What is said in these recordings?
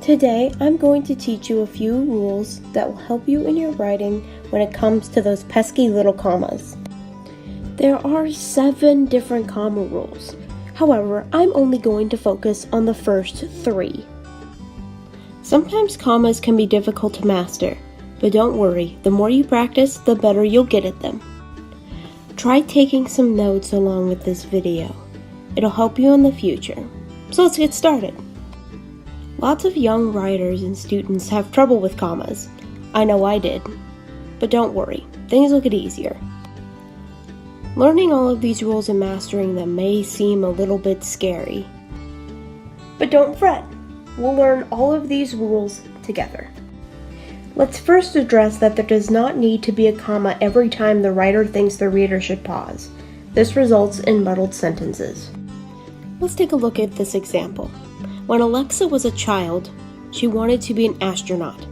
Today, I'm going to teach you a few rules that will help you in your writing when it comes to those pesky little commas. There are 7 different comma rules. However, I'm only going to focus on the first 3. Sometimes commas can be difficult to master, but don't worry, the more you practice, the better you'll get at them. Try taking some notes along with this video. It'll help you in the future. So let's get started. Lots of young writers and students have trouble with commas. I know I did. But don't worry, things will get easier. Learning all of these rules and mastering them may seem a little bit scary. But don't fret, we'll learn all of these rules together. Let's first address that there does not need to be a comma every time the writer thinks the reader should pause. This results in muddled sentences. Let's take a look at this example. When Alexa was a child, she wanted to be an astronaut,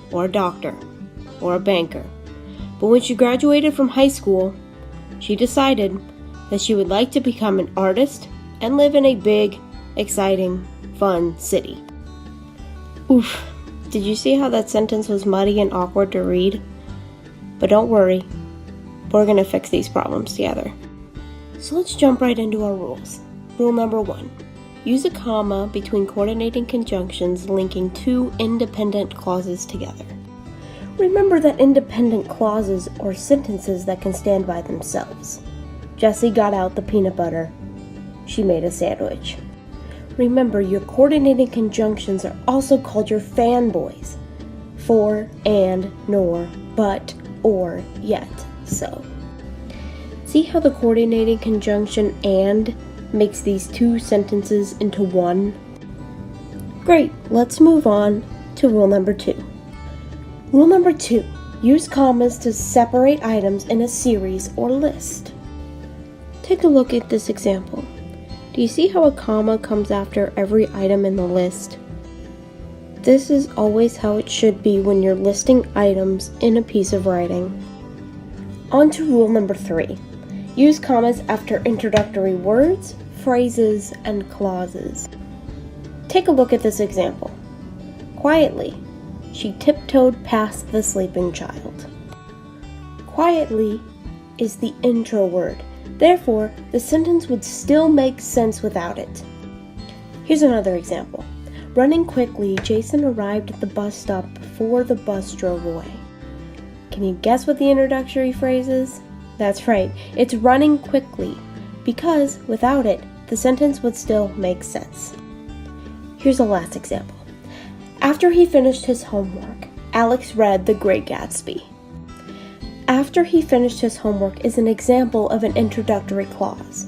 or a doctor, or a banker. But when she graduated from high school, she decided that she would like to become an artist and live in a big, exciting, fun city. Oof, did you see how that sentence was muddy and awkward to read? But don't worry, we're going to fix these problems together. So let's jump right into our rules. Rule number 1. Use a comma between coordinating conjunctions linking 2 independent clauses together. Remember that independent clauses are sentences that can stand by themselves. Jessie got out the peanut butter. She made a sandwich. Remember, your coordinating conjunctions are also called your fanboys. For, and, nor, but, or, yet, so. See how the coordinating conjunction and makes these 2 sentences into one? Great, let's move on to rule number 2. Rule number 2, use commas to separate items in a series or list. Take a look at this example. Do you see how a comma comes after every item in the list? This is always how it should be when you're listing items in a piece of writing. On to rule number 3. Use commas after introductory words, phrases, and clauses. Take a look at this example. Quietly, she tiptoed past the sleeping child. Quietly is the intro word. Therefore, the sentence would still make sense without it. Here's another example. Running quickly, Jason arrived at the bus stop before the bus drove away. Can you guess what the introductory phrase is? That's right, it's running quickly, because without it, the sentence would still make sense. Here's a last example. After he finished his homework, Alex read The Great Gatsby. After he finished his homework is an example of an introductory clause.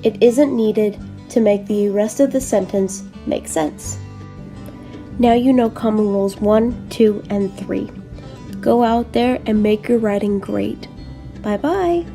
It isn't needed to make the rest of the sentence make sense. Now you know comma rules 1, 2, and 3. Go out there and make your writing great. Bye-bye.